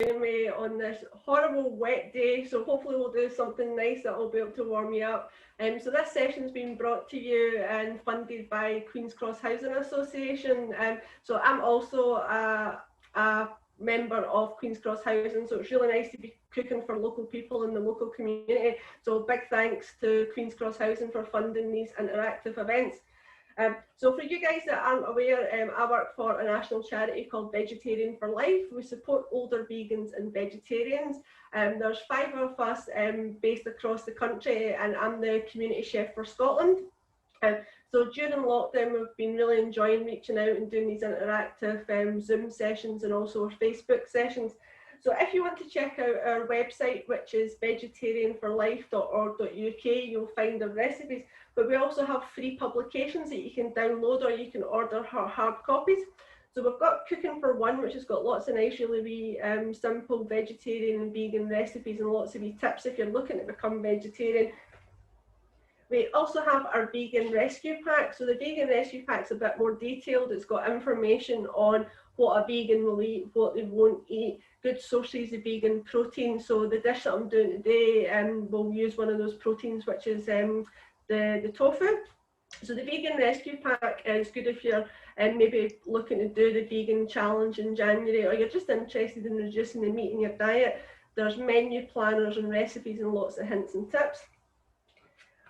joining me on this horrible wet day, so hopefully we'll do something nice that will be able to warm you up. So this session's been brought to you and funded by Queen's Cross Housing Association. So I'm also a member of Queen's Cross Housing, so it's really nice to be cooking for local people in the local community. So big thanks to Queen's Cross Housing for funding these interactive events. So for you guys that aren't aware, I work for a national charity called Vegetarian for Life. We support older vegans and vegetarians. There's 5 of us based across the country, and I'm the community chef for Scotland. So during lockdown, we've been really enjoying reaching out and doing these interactive Zoom sessions and also our Facebook sessions. So if you want to check out our website, which is vegetarianforlife.org.uk, you'll find the recipes. But we also have free publications that you can download or you can order hard copies. So we've got Cooking for One, which has got lots of nice, really wee, simple vegetarian and vegan recipes and lots of wee tips if you're looking to become vegetarian. We also have our Vegan Rescue Pack. So the Vegan Rescue Pack's a bit more detailed. It's got information on what a vegan will eat, what they won't eat, good sources of vegan protein. So the dish that I'm doing today will use one of those proteins, which is the tofu. So the Vegan Rescue Pack is good if you're maybe looking to do the vegan challenge in January, or you're just interested in reducing the meat in your diet. There's menu planners and recipes and lots of hints and tips.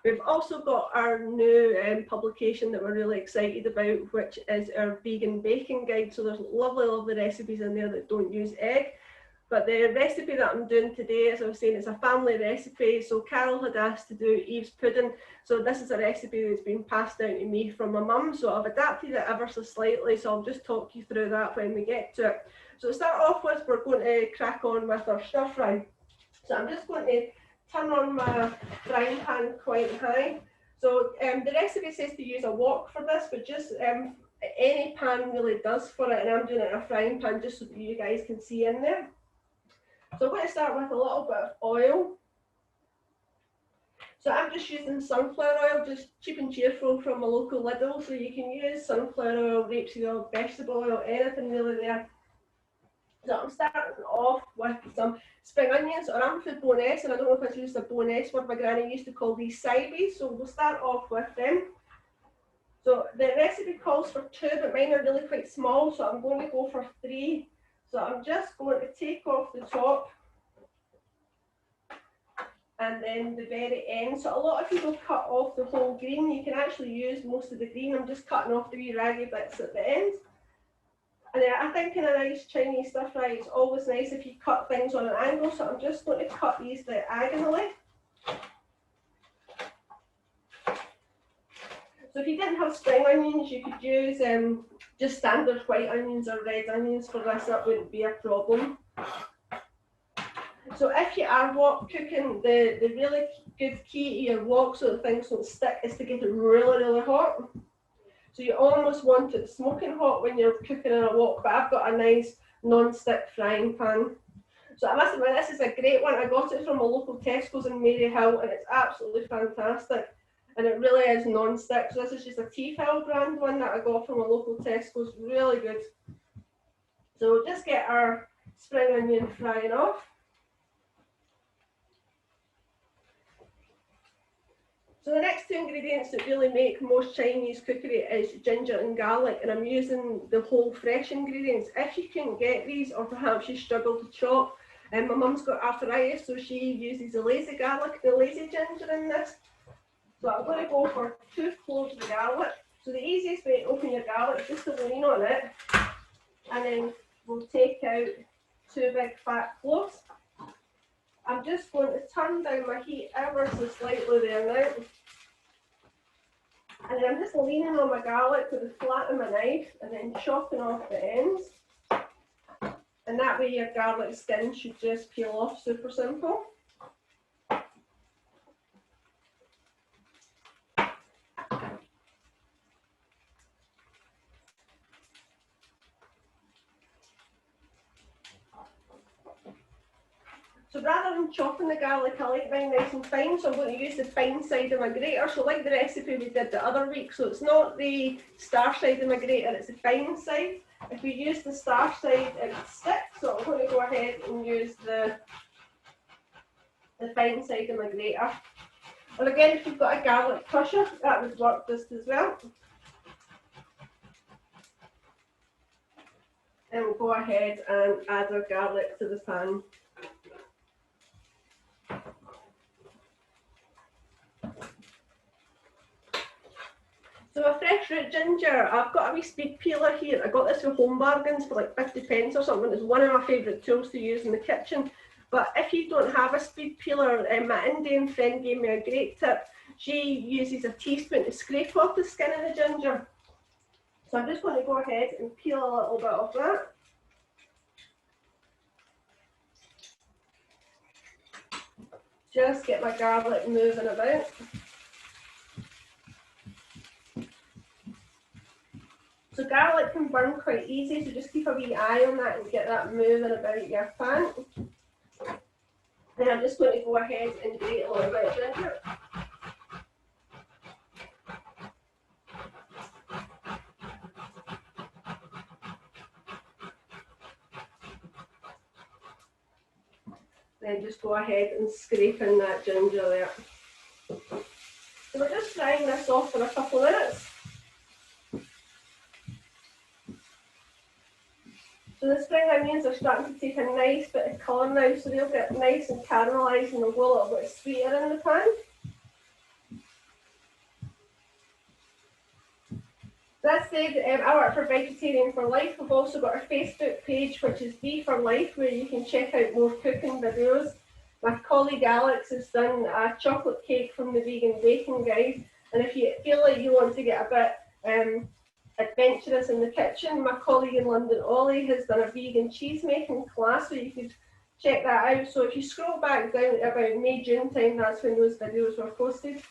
We've also got our new publication that we're really excited about, which is our vegan baking guide. So there's lovely recipes in there that don't use egg. But the recipe that I'm doing today, as I was saying, it's a family recipe. So Carol had asked to do Eve's pudding. So this is a recipe that's been passed down to me from my mum. So I've adapted it ever so slightly. So I'll just talk you through that when we get to it. So to start off with, we're going to crack on with our stir fry. So I'm just going to turn on my frying pan quite high. So the recipe says to use a wok for this, but just any pan really does for it. And I'm doing it in a frying pan just so that you guys can see in there. So I'm going to start with a little bit of oil. So I'm just using sunflower oil, just cheap and cheerful from a local Lidl. So you can use sunflower oil, rapeseed oil, vegetable oil, anything really there. So I'm starting off with some spring onions, or I'm for boness, and I don't know if I used a boness word. My granny used to call these sibes. So we'll start off with them. So the recipe calls for 2, but mine are really quite small, so I'm going to go for 3. So I'm just going to take off the top and then the very end. So a lot of people cut off the whole green. You can actually use most of the green. I'm just cutting off the wee raggy bits at the end. And then I think in a nice Chinese stir fry, it's always nice if you cut things on an angle. So I'm just going to cut these diagonally. So if you didn't have spring onions, you could use just standard white onions or red onions for this. That wouldn't be a problem. So if you are wok cooking, the really good key to your wok so that things don't stick is to get it really hot. So you almost want it smoking hot when you're cooking in a wok, but I've got a nice non-stick frying pan. So I must admit, this is a great one. I got it from a local Tesco's in Maryhill, and it's absolutely fantastic. And it really is non-stick. So this is just a Tefal brand one that I got from a local Tesco's. Really good. So we'll just get our spring onion frying off. So the next 2 ingredients that really make most Chinese cookery is ginger and garlic, and I'm using the whole fresh ingredients. If you can't get these, or perhaps you struggle to chop, and my mum's got arthritis, so she uses the lazy garlic, the lazy ginger in this. So I'm going to go for 2 cloves of garlic. So the easiest way to open your garlic is just to lean on it, and then we'll take out 2 big fat cloves. I'm just going to turn down my heat ever so slightly there now. And then I'm just leaning on my garlic with the flat of my knife and then chopping off the ends. And that way your garlic skin should just peel off, super simple. So rather than chopping the garlic, I like mine nice and fine, so I'm going to use the fine side of my grater. So like the recipe we did the other week, so it's not the star side of my grater, it's the fine side. If we use the starch side, it would stick, so I'm going to go ahead and use the fine side of my grater. And again, if you've got a garlic crusher, that would work just as well. And we'll go ahead and add our garlic to the pan. So a fresh root ginger, I've got a wee speed peeler here. I got this with Home Bargains for like 50 pence or something. It's one of my favourite tools to use in the kitchen. But if you don't have a speed peeler, my Indian friend gave me a great tip. She uses a teaspoon to scrape off the skin of the ginger. So I'm just going to go ahead and peel a little bit of that. Just get my garlic moving about. So garlic can burn quite easy, so just keep a wee eye on that and get that moving about your pan. Then I'm just going to go ahead and grate a little bit of ginger. Then just go ahead and scrape in that ginger there. So we're just frying this off for a couple of minutes. So the spring onions are starting to take a nice bit of colour now, so they'll get nice and caramelised and they'll go a little bit sweeter in the pan. That said, I work for Vegetarian for Life. We've also got our Facebook page, which is V for Life, where you can check out more cooking videos. My colleague Alex has done a chocolate cake from the Vegan Baking Guide, and if you feel like you want to get a bit adventurous in the kitchen, my colleague in London, Ollie, has done a vegan cheese making class, so you could check that out. So if you scroll back down to about May, June time, that's when those videos were posted.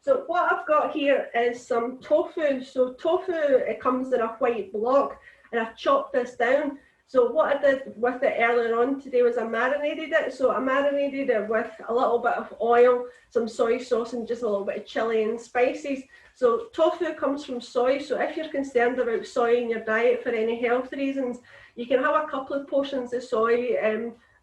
So what I've got here is some tofu. So tofu, it comes in a white block, and I've chopped this down. So what I did with it earlier on today was I marinated it. So I marinated it with a little bit of oil, some soy sauce, and just a little bit of chili and spices. So tofu comes from soy. So if you're concerned about soy in your diet for any health reasons, you can have a couple of portions of soy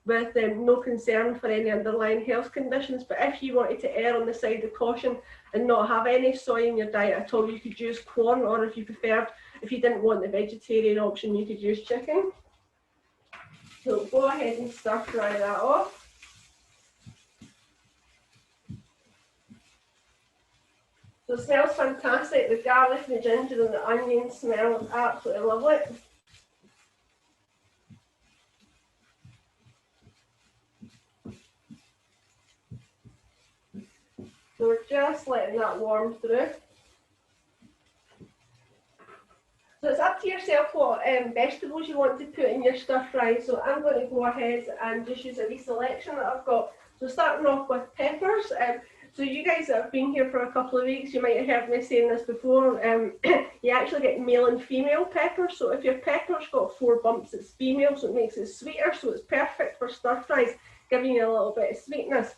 with no concern for any underlying health conditions. But if you wanted to err on the side of caution and not have any soy in your diet at all, you could use corn, or if you preferred, if you didn't want the vegetarian option, you could use chicken. So go ahead and stir fry that off. So it smells fantastic. The garlic, the ginger and the onion smell absolutely lovely. So we're just letting that warm through. So it's up to yourself what vegetables you want to put in your stir fry. So I'm going to go ahead and just use a wee selection that I've got. So starting off with peppers. So you guys that have been here for a couple of weeks, you might have heard me saying this before. You actually get male and female peppers. So if your pepper's got 4 bumps, it's female, so it makes it sweeter. So it's perfect for stir fries, giving you a little bit of sweetness.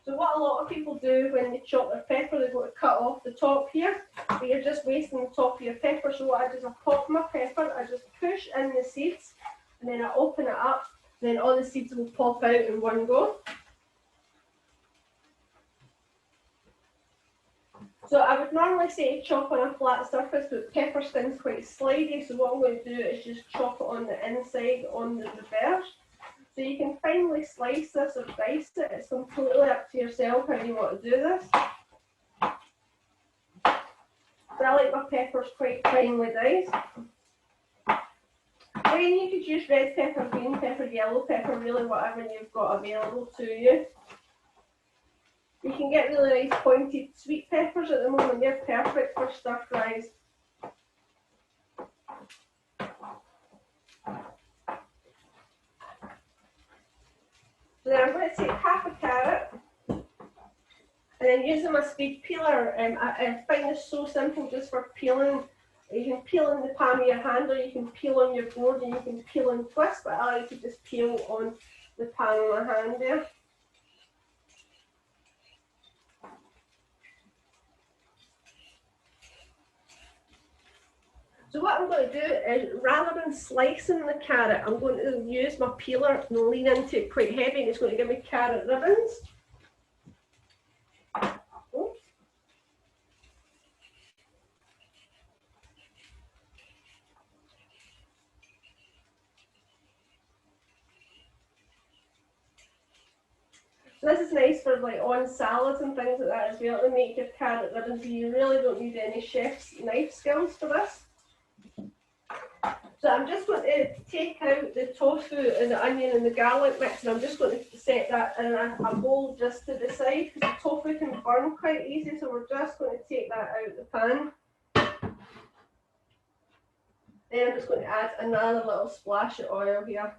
So what a lot of people do when they chop their pepper, they go to cut off the top here, but you're just wasting the top of your pepper. So what I do is I pop my pepper, I just push in the seeds, and then I open it up, then all the seeds will pop out in one go. So I would normally say chop on a flat surface, but pepper skin's quite slidey, so what I'm going to do is just chop it on the inside, on the reverse. So you can finely slice this or dice it. It's completely up to yourself how you want to do this. But I like my peppers quite finely diced. Again, you could use red pepper, green pepper, yellow pepper, really whatever you've got available to you. You can get really nice pointed sweet peppers at the moment. They're perfect for stir fries. So then I'm going to take half a carrot, and then using my speed peeler, I find this so simple just for peeling. You can peel in the palm of your hand, or you can peel on your board, and you can peel and twist, but I like to just peel on the palm of my hand there. So what I'm going to do is, rather than slicing the carrot, I'm going to use my peeler and lean into it quite heavy, and it's going to give me carrot ribbons. Oops. So this is nice for like on salads and things like that as well, to make your carrot ribbons. You really don't need any chef's knife skills for this. So I'm just going to take out the tofu and the onion and the garlic mix, and I'm just going to set that in a bowl just to the side, because the tofu can burn quite easy, so we're just going to take that out of the pan. Then I'm just going to add another little splash of oil here.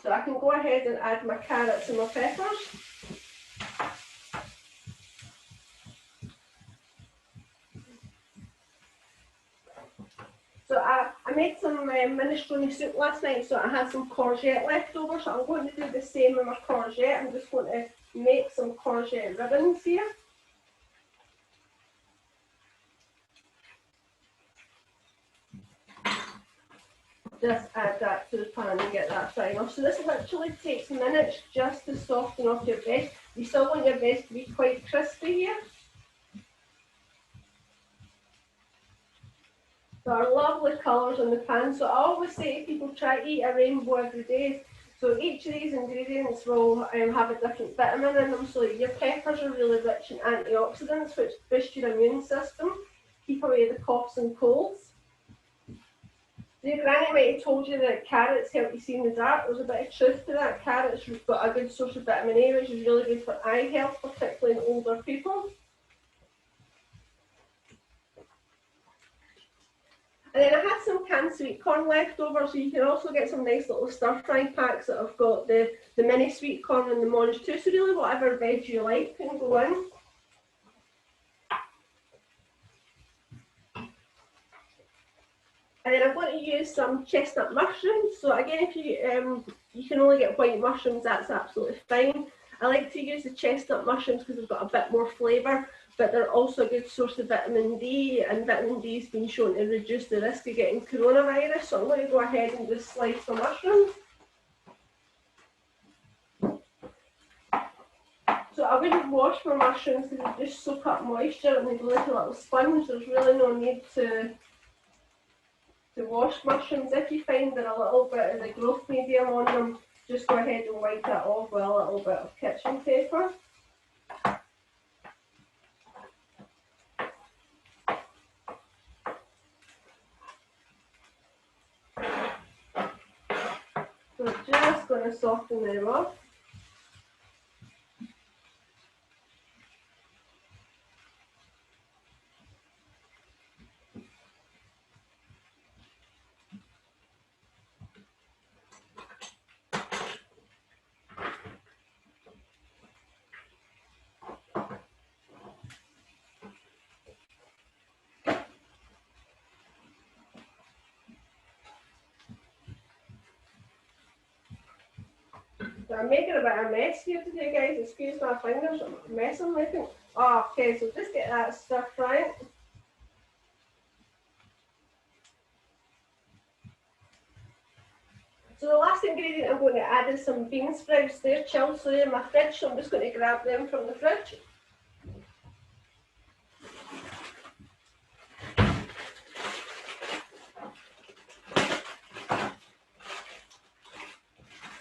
So I can go ahead and add my carrots and my peppers. So I made some minestrone soup last night, so I had some courgette left over, so I'm going to do the same with my courgette. I'm just going to make some courgette ribbons here. Just add that to the pan and get that frying off. So this literally takes minutes just to soften off your veg. You still want your veg to be quite crispy here. There are lovely colours in the pan. So I always say to people, try to eat a rainbow every day. So each of these ingredients will have a different vitamin in them. So your peppers are really rich in antioxidants, which boost your immune system, keep away the coughs and colds. Your granny might have told you that carrots help you see in the dark. There's a bit of truth to that. Carrots have got a good source of vitamin A, which is really good for eye health, particularly in older people. And then I had some canned sweet corn left over, so you can also get some nice little stir fry packs that have got the mini sweet corn and the mange too. So really whatever veg you like can go in. And then I'm going to use some chestnut mushrooms. So again, if you can only get white mushrooms, that's absolutely fine. I like to use the chestnut mushrooms because they've got a bit more flavour, but they're also a good source of vitamin D, and vitamin D has been shown to reduce the risk of getting coronavirus. So I'm going to go ahead and just slice the mushrooms. So I wouldn't wash my mushrooms because they just soak up moisture and they go like a little sponge. There's really no need to wash mushrooms. If you find that a little bit of the growth medium on them, just go ahead and wipe that off with a little bit of kitchen paper. So we're just going to soften them up. So I'm making a bit of a mess here today, guys. Excuse my fingers, I'm messing with it. Oh, okay, so just get that stir frying. So the last ingredient I'm going to add is some bean sprouts. They're chilled, so they're in my fridge, so I'm just going to grab them from the fridge.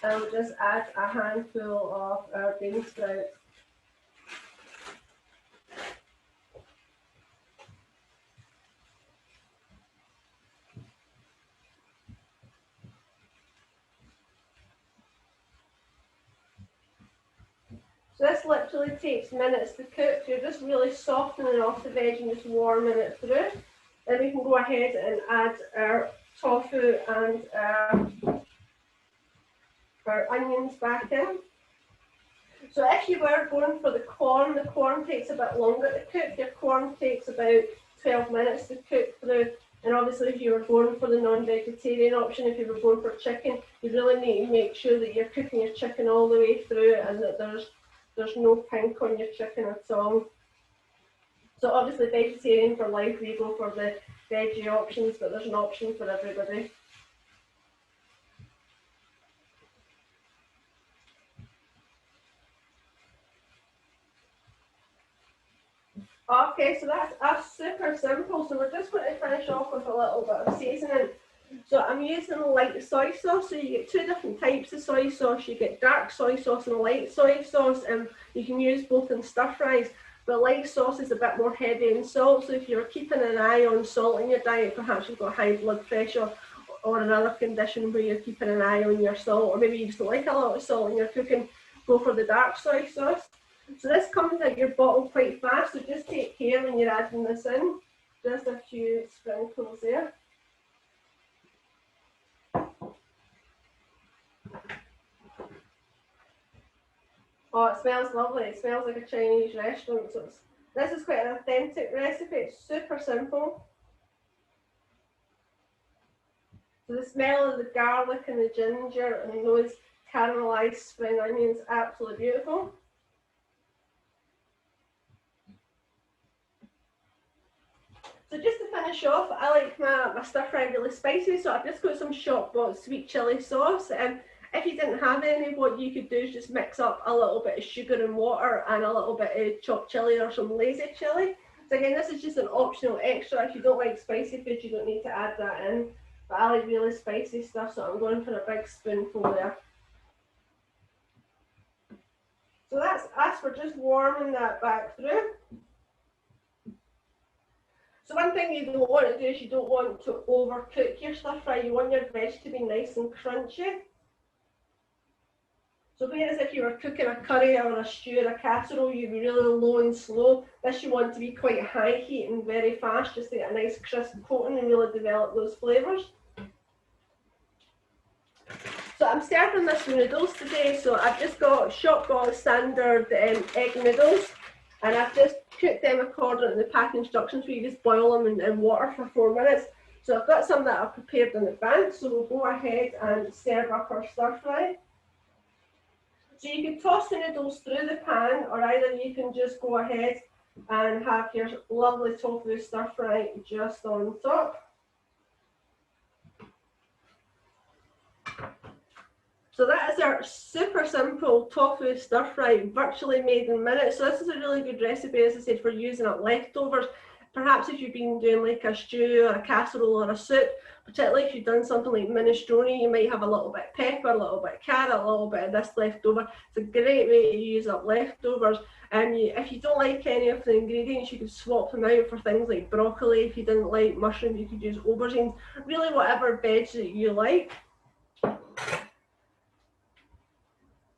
And we'll just add a handful of our bean sprouts. So this literally takes minutes to cook. You're just really softening off the veg and just warming it through. Then we can go ahead and add our tofu and our onions back in. So if you were going for the corn takes a bit longer to cook. Your corn takes about 12 minutes to cook through. And obviously if you were going for the non-vegetarian option, if you were going for chicken, you really need to make sure that you're cooking your chicken all the way through and that there's no pink on your chicken at all. So obviously vegetarian for life, we go for the veggie options, but there's an option for everybody. Okay, so that's super simple. So we're just going to finish off with a little bit of seasoning. So I'm using light soy sauce. So you get two different types of soy sauce. You get dark soy sauce and light soy sauce, and you can use both in stir fries. But light sauce is a bit more heavy in salt. So if you're keeping an eye on salt in your diet, perhaps you've got high blood pressure or another condition where you're keeping an eye on your salt, or maybe you just don't like a lot of salt in your cooking, go for the dark soy sauce. So this comes out your bottle quite fast, so just take care when you're adding this in. Just a few sprinkles there. Oh, it smells lovely. It smells like a Chinese restaurant. So this is quite an authentic recipe. It's super simple. So the smell of the garlic and the ginger and those caramelized spring onions, absolutely beautiful. So just to finish off, I like my stir fry really spicy, so I've just got some shop bought sweet chilli sauce. If you didn't have any, what you could do is just mix up a little bit of sugar and water and a little bit of chopped chilli or some lazy chilli. So again, this is just an optional extra. If you don't like spicy food, you don't need to add that in. But I like really spicy stuff, so I'm going for a big spoonful there. So that's us for just warming that back through. So one thing you don't want to do is you don't want to overcook your stir fry. You want your veg to be nice and crunchy. So whereas if you were cooking a curry or a stew or a casserole, you'd be really low and slow. This you want to be quite high heat and very fast, just to get a nice crisp coating and really develop those flavours. So I'm serving this with noodles today. So I've just got shop bought standard egg noodles. And I've just cooked them according to the pack instructions, where you just boil them in water for 4 minutes. So I've got some that I've prepared in advance, so we'll go ahead and serve up our stir fry. So you can toss the noodles through the pan, or either you can just go ahead and have your lovely tofu stir fry just on top. So that is our super simple tofu stir fry, virtually made in minutes. So this is a really good recipe, as I said, for using up leftovers. Perhaps if you've been doing like a stew or a casserole or a soup, particularly if you've done something like minestrone, you might have a little bit of pepper, a little bit of carrot, a little bit of this left over. It's a great way to use up leftovers. And if you don't like any of the ingredients, you could swap them out for things like broccoli. If you didn't like mushrooms, you could use aubergines. Really whatever veg that you like.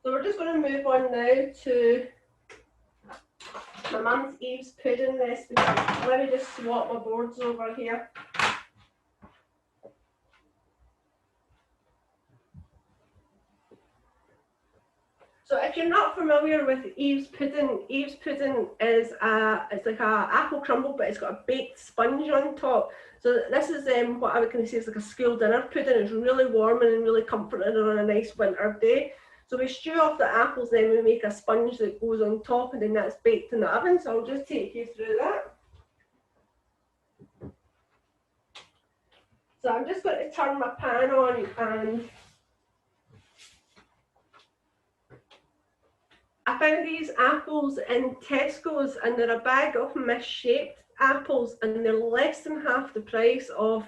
So we're just going to move on now to my mum's Eve's pudding recipe. Let me just swap my boards over here. So if you're not familiar with Eve's pudding is it's like a apple crumble, but it's got a baked sponge on top. So this is what I would kind of say is like a school dinner pudding. It's really warming and really comforting on a nice winter day. So we stew off the apples, then we make a sponge that goes on top, and then that's baked in the oven. So I'll just take you through that. So I'm just going to turn my pan on, and I found these apples in Tesco's, and they're a bag of misshaped apples, and they're less than half the price of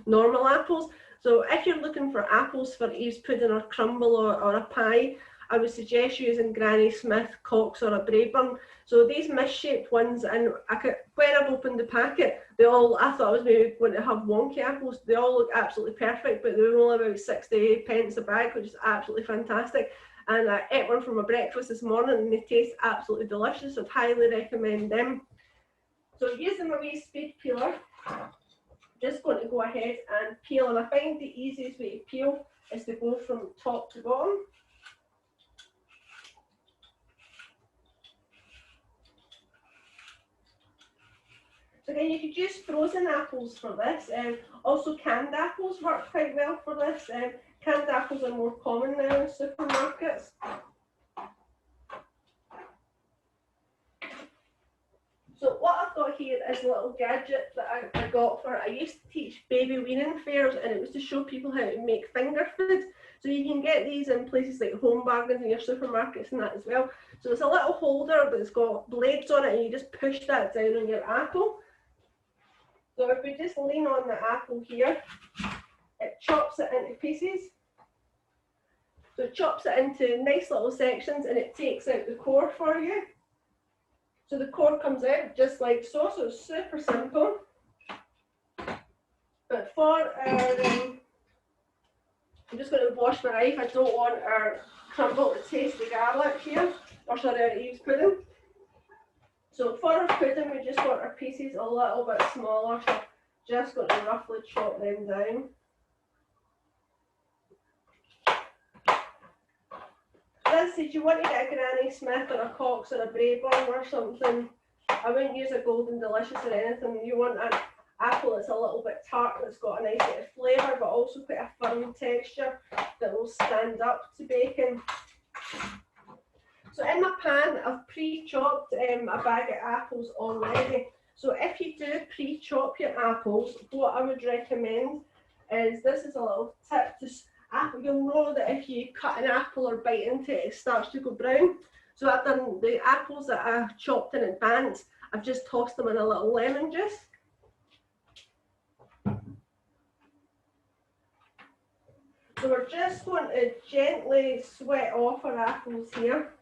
normal apples. So if you're looking for apples for Eve's pudding or crumble or a pie, I would suggest using Granny Smith, Cox or a Braeburn. So these misshaped ones, and when I've opened the packet, I thought I was maybe going to have wonky apples. They all look absolutely perfect, but they were only about 60 pence a bag, which is absolutely fantastic. And I ate one for my breakfast this morning, and they taste absolutely delicious. I'd highly recommend them. So using my wee speed peeler, just going to go ahead and peel, and I find the easiest way to peel is to go from top to bottom. So again, you could use frozen apples for this. Also canned apples work quite well for this. Canned apples are more common now in supermarkets. So what I've got here is a little gadget that I got for, I used to teach baby weaning fairs, and it was to show people how to make finger food. So you can get these in places like Home Bargains and your supermarkets and that as well. So it's a little holder that's got blades on it, and you just push that down on your apple. So if we just lean on the apple here, it chops it into pieces. So it chops it into nice little sections, and it takes out the core for you. So the core comes out just like so, so it's super simple. But for our, I'm just going to wash my knife. I don't want our crumble to taste the garlic here, or sorry, our Eve's pudding. So for our pudding, we just want our pieces a little bit smaller, so just going to roughly chop them down. This, if you want to get a Granny Smith or a Cox or a Braeburn or something, I wouldn't use a Golden Delicious or anything. You want an apple that's a little bit tart, that's got a nice bit of flavour, but also quite a firm texture that will stand up to baking. So in my pan, I've pre-chopped a bag of apples already. So if you do pre-chop your apples, what I would recommend is, this is a little tip, you'll know that if you cut an apple or bite into it, it starts to go brown. So I've done the apples that I've chopped in advance, I've just tossed them in a little lemon juice. So we're just going to gently sweat off our apples here.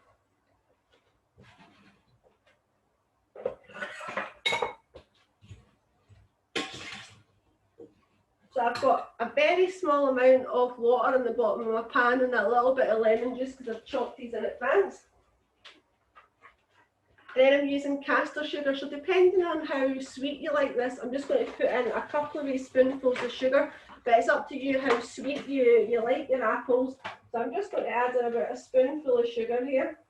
So I've got a very small amount of water in the bottom of my pan and a little bit of lemon juice because I've chopped these in advance. And then I'm using caster sugar, so depending on how sweet you like this, I'm just going to put in a couple of wee spoonfuls of sugar, but it's up to you how sweet you like your apples. So I'm just going to add in about a spoonful of sugar here.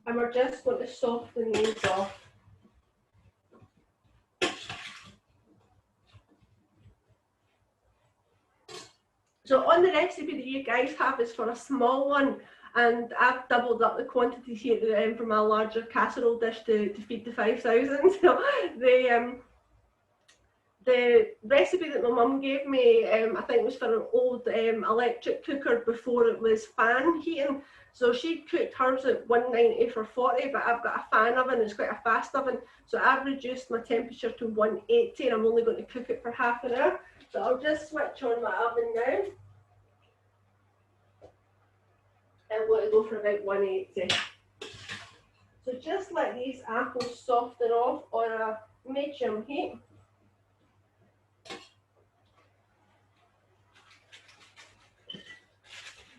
And we're just going to soften these off. So on the recipe that you guys have is for a small one, and I've doubled up the quantities here from a larger casserole dish to feed the 5,000. So the recipe that my mum gave me, I think was for an old electric cooker before it was fan heating. So she cooked hers at 190 for 40, but I've got a fan oven, it's quite a fast oven. So I've reduced my temperature to 180, and I'm only going to cook it for half an hour. So I'll just switch on my oven now. I'm going to go for about 180. So just let these apples soften off on a medium heat.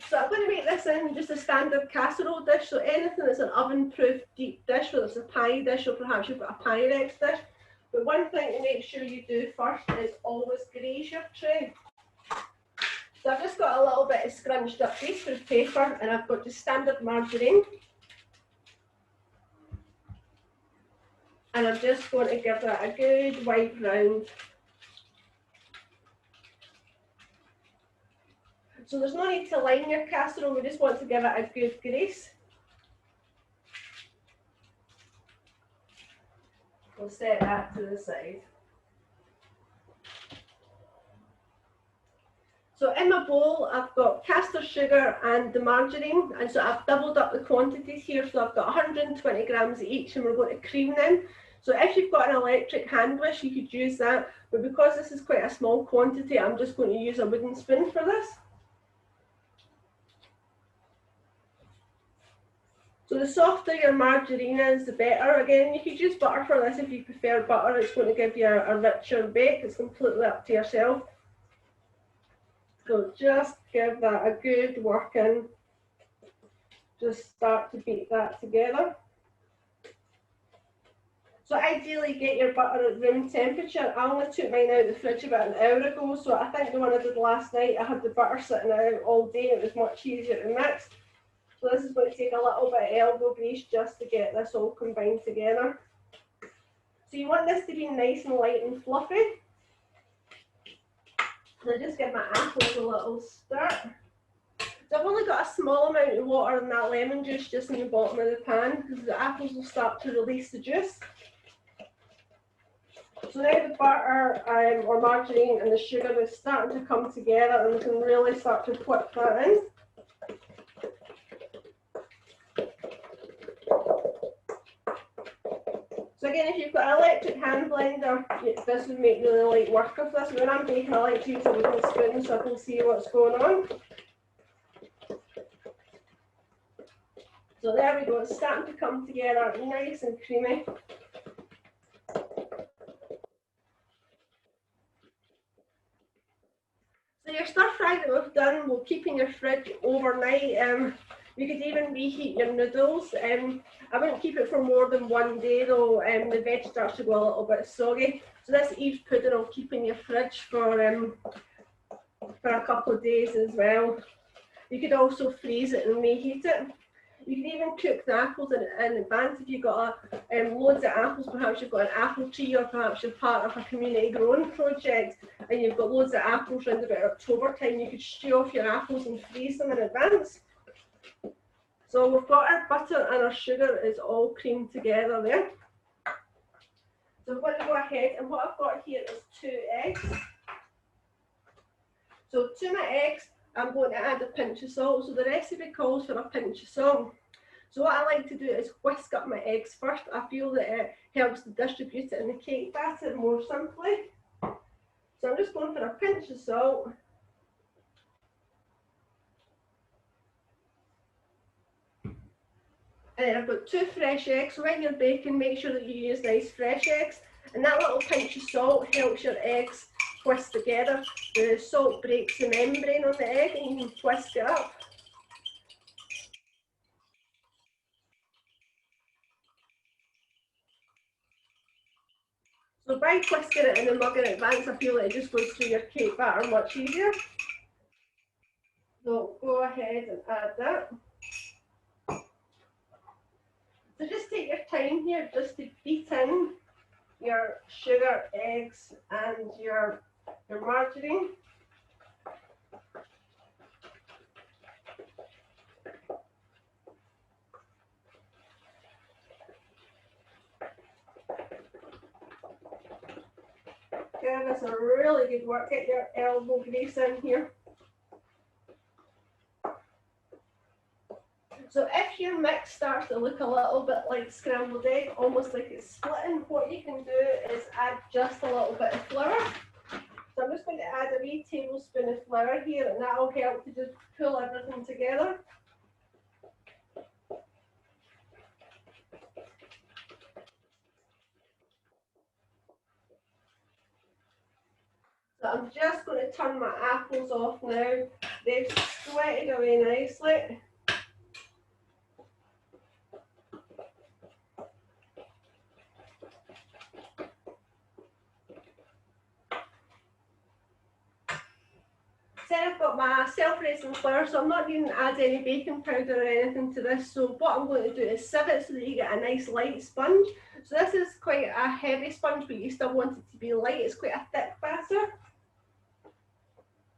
So I'm going to make this in just a standard casserole dish, so anything that's an oven-proof deep dish, whether it's a pie dish or perhaps you've got a Pyrex dish. But one thing to make sure you do first is always grease your tray. So I've just got a little bit of scrunched up greaseproof paper, and I've got just standard margarine. And I'm just going to give that a good wipe round. So there's no need to line your casserole, we just want to give it a good grease. We'll set that to the side. So in my bowl, I've got caster sugar and the margarine, and so I've doubled up the quantities here, so I've got 120 grams each, and we're going to cream them. So if you've got an electric hand whisk, you could use that, but because this is quite a small quantity, I'm just going to use a wooden spoon for this. So the softer your margarine is, the better. Again, you could use butter for this if you prefer butter. It's going to give you a richer bake. It's completely up to yourself. So just give that a good working. Just start to beat that together. So ideally get your butter at room temperature. I only took mine out of the fridge about an hour ago, so I think the one I did last night, I had the butter sitting out all day. It was much easier to mix. So this is going to take a little bit of elbow grease just to get this all combined together. So you want this to be nice and light and fluffy. And I just give my apples a little stir. So I've only got a small amount of water and that lemon juice just in the bottom of the pan because the apples will start to release the juice. So now the butter or margarine and the sugar is starting to come together, and we can really start to whip that in. So again, if you've got an electric hand blender, this would make really light work of this. When I'm baking, I like to use a wooden spoon so I can see what's going on. So there we go, it's starting to come together nice and creamy. So your stir fry that we've done will keep in your fridge overnight. You could even reheat your noodles. I wouldn't keep it for more than 1 day though. The veg starts to go a little bit soggy. So this Eve's pudding will keep in your fridge for a couple of days as well. You could also freeze it and reheat it. You can even cook the apples in advance if you've got loads of apples. Perhaps you've got an apple tree, or perhaps you're part of a community growing project and you've got loads of apples around about October time. You could stew off your apples and freeze them in advance. So we've got our butter and our sugar is all creamed together there. So I'm going to go ahead, and what I've got here is 2 eggs. So to my eggs, I'm going to add a pinch of salt. So the recipe calls for a pinch of salt. So what I like to do is whisk up my eggs first. I feel that it helps to distribute it in the cake batter more simply. So I'm just going for a pinch of salt. And then I've got 2 fresh eggs. So when you're baking, make sure that you use nice fresh eggs. And that little pinch of salt helps your eggs twist together. The salt breaks the membrane on the egg and you can twist it up. So by twisting it in the mug in advance, I feel like it just goes through your cake batter much easier. So go ahead and add that. So just take your time here just to beat in your sugar, eggs and your margarine. Give this a really good work. Get your elbow grease in here. So if your mix starts to look a little bit like scrambled egg, almost like it's splitting, what you can do is add just a little bit of flour. So I'm just going to add a wee tablespoon of flour here, and that will help to just pull everything together. So I'm just going to turn my apples off now. They've sweated away nicely. So I've got my self-raising flour, so I'm not going to add any baking powder or anything to this. So what I'm going to do is sieve it so that you get a nice light sponge. So this is quite a heavy sponge, but you still want it to be light. It's quite a thick batter.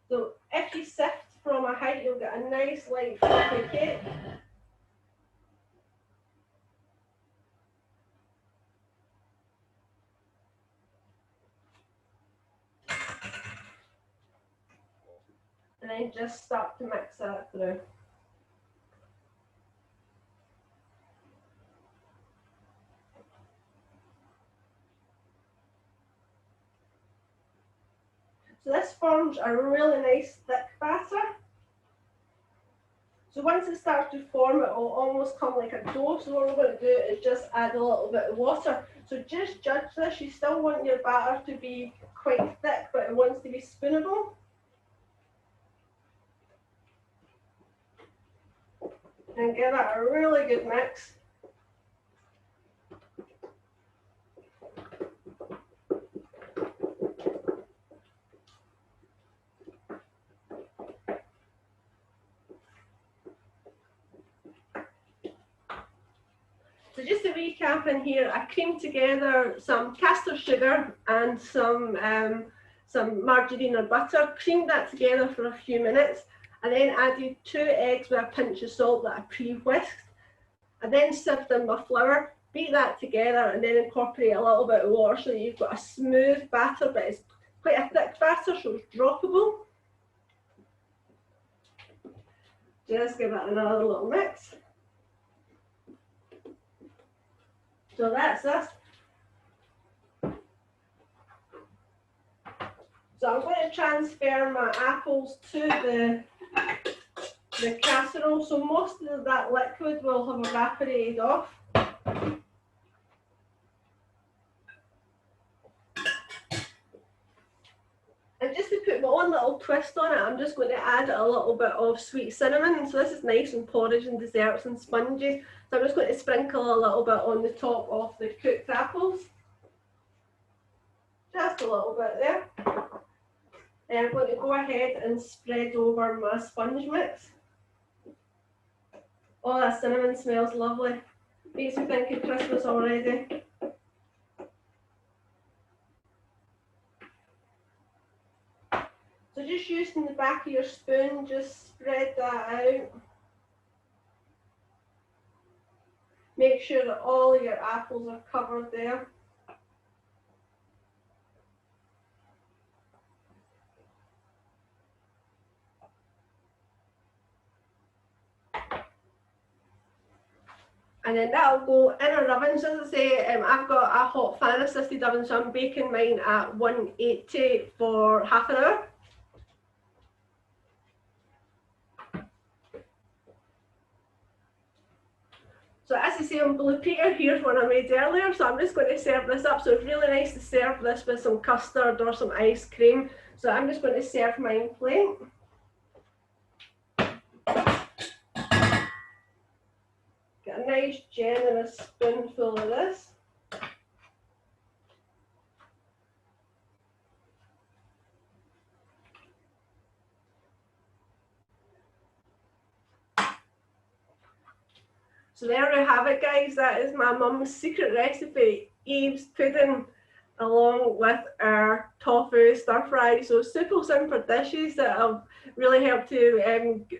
So if you sift from a height, you'll get a nice light fluffy cake. And then just start to mix that through. So this forms a really nice thick batter. So once it starts to form, it will almost come like a dough. So what we're going to do is just add a little bit of water. So just judge this. You still want your batter to be quite thick, but it wants to be spoonable. And give that a really good mix. So just to recap in here, I creamed together some caster sugar and some margarine or butter, creamed that together for a few minutes, I then added 2 eggs with a pinch of salt that I pre-whisked. I then sieved in my flour, beat that together, and then incorporate a little bit of water so that you've got a smooth batter, but it's quite a thick batter, so it's droppable. Just give it another little mix. So that's this. So I'm going to transfer my apples to the casserole. So most of that liquid will have evaporated off. And just to put my own little twist on it, I'm just going to add a little bit of sweet cinnamon. So this is nice in porridge and desserts and sponges. So I'm just going to sprinkle a little bit on the top of the cooked apples. Just a little bit there. And I'm going to go ahead and spread over my sponge mix. Oh, that cinnamon smells lovely. Makes me think of Christmas already. So just using the back of your spoon, just spread that out. Make sure that all of your apples are covered there. And then that'll go in our oven. So as I say, I've got a hot fan assisted oven, so I'm baking mine at 180 for half an hour. So as I say on Blue Peter, here's one I made earlier. So I'm just going to serve this up. So it's really nice to serve this with some custard or some ice cream. So I'm just going to serve mine plain. Get a nice generous spoonful of this. So there we have it, guys. That is my mum's secret recipe, Eve's pudding, along with our tofu stir fry. So super simple dishes that have really helped to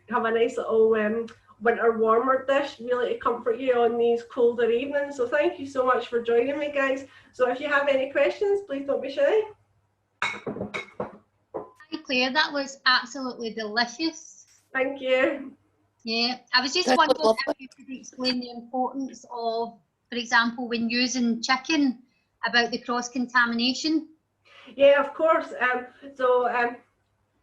have a nice little winter warmer dish, really to comfort you on these colder evenings. So thank you so much for joining me, guys. So if you have any questions, please don't be shy. Hi Claire, that was absolutely delicious. Thank you. Yeah, I was just wondering if you could explain the importance of, for example, when using chicken, about the cross-contamination. Yeah, of course.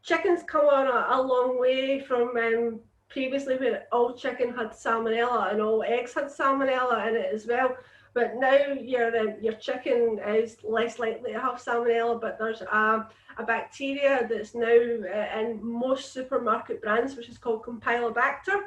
Chickens come on a long way from previously where all chicken had salmonella and all eggs had salmonella in it as well. But now your chicken is less likely to have salmonella, but there's a bacteria that's now in most supermarket brands, which is called Campylobacter.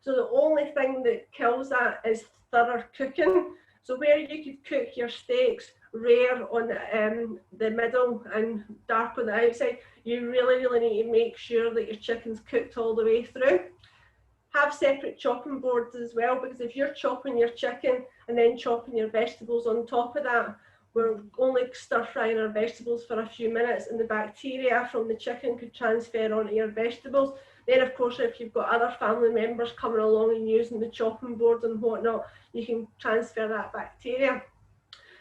So the only thing that kills that is thorough cooking. So where you could cook your steaks rare on the middle and dark on the outside, you really need to make sure that your chicken's cooked all the way through. Have separate chopping boards as well, because if you're chopping your chicken and then chopping your vegetables on top of that, we're only stir frying our vegetables for a few minutes and the bacteria from the chicken could transfer onto your vegetables. Then of course if you've got other family members coming along and using the chopping board and whatnot, you can transfer that bacteria.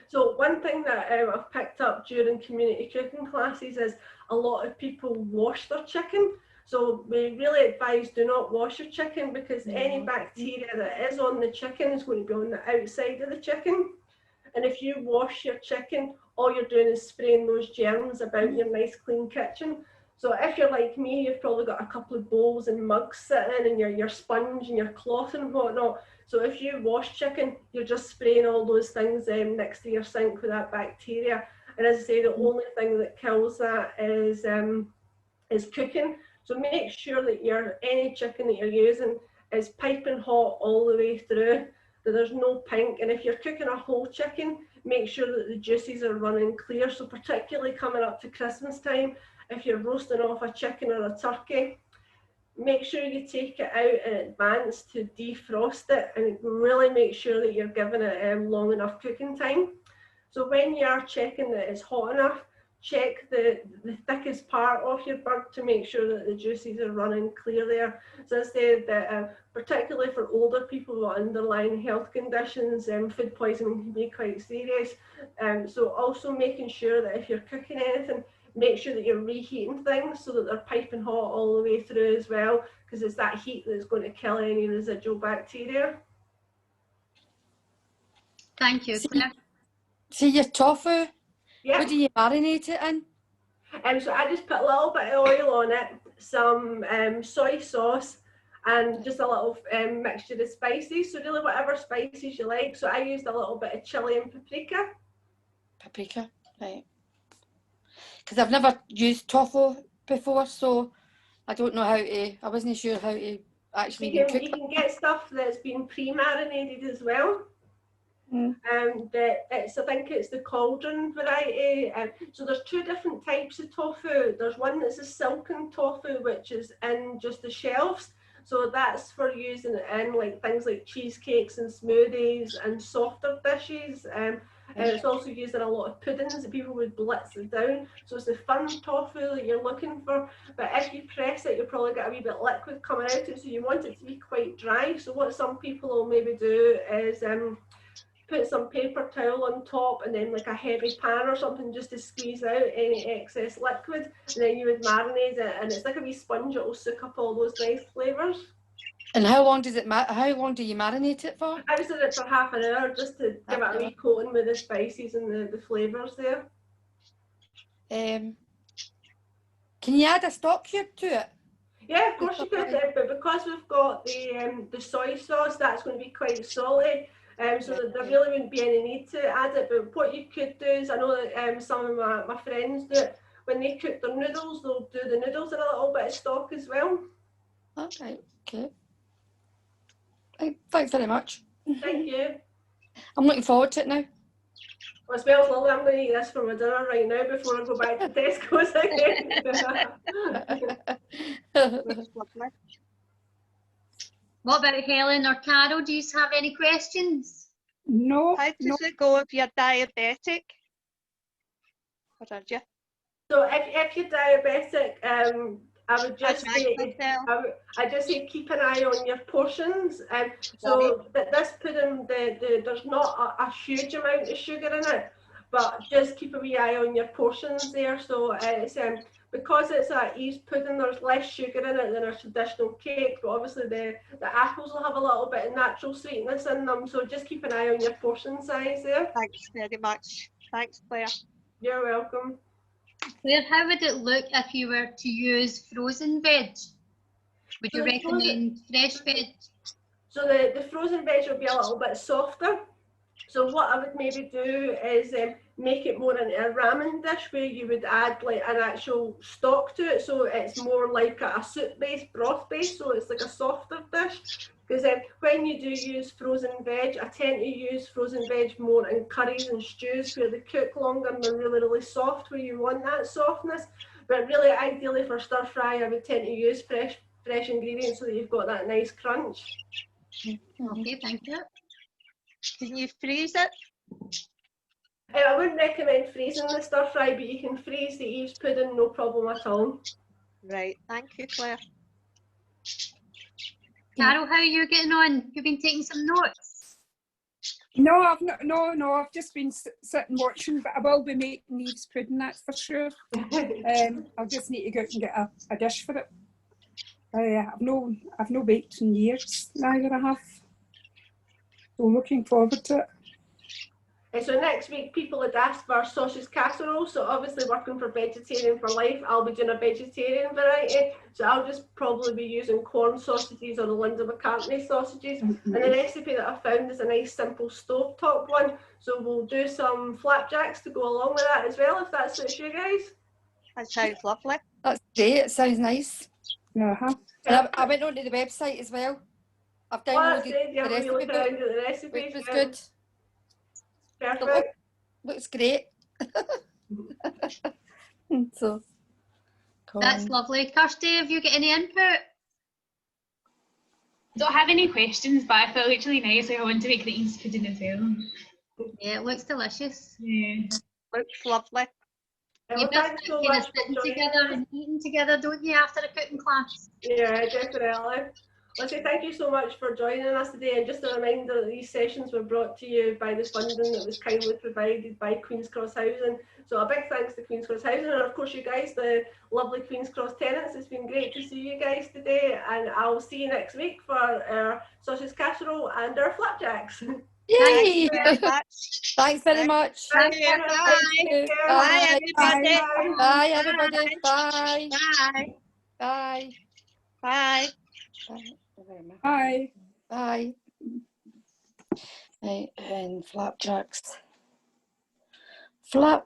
So one thing that I've picked up during community cooking classes is a lot of people wash their chicken. So we really advise do not wash your chicken, because any bacteria that is on the chicken is going to be on the outside of the chicken. And if you wash your chicken, all you're doing is spraying those germs about your nice clean kitchen. So if you're like me, you've probably got a couple of bowls and mugs sitting and your sponge and your cloth and whatnot. So if you wash chicken, you're just spraying all those things next to your sink with that bacteria. And as I say, the only thing that kills that is cooking. So make sure that any chicken that you're using is piping hot all the way through, that there's no pink. And if you're cooking a whole chicken, make sure that the juices are running clear. So particularly coming up to Christmas time, if you're roasting off a chicken or a turkey, make sure you take it out in advance to defrost it and really make sure that you're giving it long enough cooking time. So when you are checking that it's hot enough, check the thickest part of your bird to make sure that the juices are running clear there. So I said that particularly for older people with underlying health conditions, food poisoning can be quite serious. So also making sure that if you're cooking anything, make sure that you're reheating things so that they're piping hot all the way through as well, because it's that heat that's going to kill any residual bacteria. Thank you, Claire. See your tofu, Yeah. what do you marinate it in? So I just put a little bit of oil on it, some soy sauce, and just a little mixture of spices. So really whatever spices you like. So I used a little bit of chili and paprika. Paprika, right. Because I've never used tofu before, so I don't know how to, I wasn't sure how to actually cook it. You can get stuff that's been pre-marinated as well. I think it's the cauldron variety. So there's two different types of tofu. There's one that's a silken tofu, which is in just the shelves. So that's for using it in like things like cheesecakes and smoothies and softer dishes. It's also used in a lot of puddings that people would blitz it down. So it's the firm tofu that you're looking for. But if you press it, you'll probably get a wee bit liquid coming out of it. So you want it to be quite dry. So what some people will maybe do is put some paper towel on top and then like a heavy pan or something just to squeeze out any excess liquid, and then you would marinate it, and it's like a wee sponge that will soak up all those nice flavours. And how long does it how long do you marinate it for? I was in it for half an hour just to give it a wee coating with the spices and the flavours there. Can you add a stock cube to it? Yeah, of course you could, but because we've got the soy sauce, that's going to be quite salty. So that there really wouldn't be any need to add it. But what you could do is, I know that some of my friends do it, when they cook their noodles, they'll do the noodles in a little bit of stock as well. Okay, okay. Thanks very much. Thank you. I'm looking forward to it now. Well, it smells lovely. I'm going to eat this for my dinner right now before I go back to Tesco's again. What about Helen or Carol? Do you have any questions? No. How does it go if you're diabetic? Or are you? So if you're diabetic, I would just say keep an eye on your portions. So that this pudding, there's not a huge amount of sugar in it, but just keep a wee eye on your portions there. So it's because it's a Eve's pudding, there's less sugar in it than a traditional cake, but obviously the apples will have a little bit of natural sweetness in them, so just keep an eye on your portion size there. Thanks very much. Thanks, Claire. You're welcome. Claire, how would it look if you were to use frozen veg? Would you recommend fresh veg? So the frozen veg will be a little bit softer. So what I would maybe do is make it more into a ramen dish where you would add like an actual stock to it. So it's more like a soup-based, broth-based, so it's like a softer dish. Because when you do use frozen veg, I tend to use frozen veg more in curries and stews where they cook longer and they're really, really soft, where you want that softness. But really, ideally for stir fry, I would tend to use fresh ingredients so that you've got that nice crunch. Okay, thank you. Can you freeze it? I wouldn't recommend freezing the stir fry, but you can freeze the Eve's pudding, no problem at all. Right, thank you, Claire. Carol, how are you getting on? You've been taking some notes? No, I've not. No, I've just been sitting watching, but I will be making Eve's pudding, that's for sure. I'll just need to go out and get a dish for it. I've no baked in years, neither I have. So looking forward to it. So next week, people had asked for sausage casserole. So obviously working for Vegetarian for Life, I'll be doing a vegetarian variety. So I'll just probably be using corn sausages or the Linda McCartney sausages. And the recipe that I found is a nice simple stovetop one. So we'll do some flapjacks to go along with that as well, if that suits you guys. That sounds lovely. That's great, it sounds nice. Uh-huh. And I went onto the website as well. I've downloaded the recipe which was good. Perfect. Looks great. So, That's lovely. Kirsty, have you got any input? I don't have any questions, but I felt it looked really nice. I want to make the Eve's pudding as well. Yeah, it looks delicious. Yeah. Looks lovely. You well, miss thanks that so kind of much for sitting joining together us. and eating together, don't you, after a cooking class? Yeah, definitely. Well, I say thank you so much for joining us today, and just a reminder that these sessions were brought to you by the funding that was kindly provided by Queen's Cross Housing. So a big thanks to Queen's Cross Housing, and of course you guys, the lovely Queen's Cross tenants. It's been great to see you guys today, and I'll see you next week for our sausage casserole and our flapjacks. Yay! Very much. Thanks very much. Thank you. Bye. Bye. Take care. Bye, everybody. Bye. Bye, everybody. Bye. Bye. Bye. Bye. Bye. Bye. Right, and flapjacks. Flap.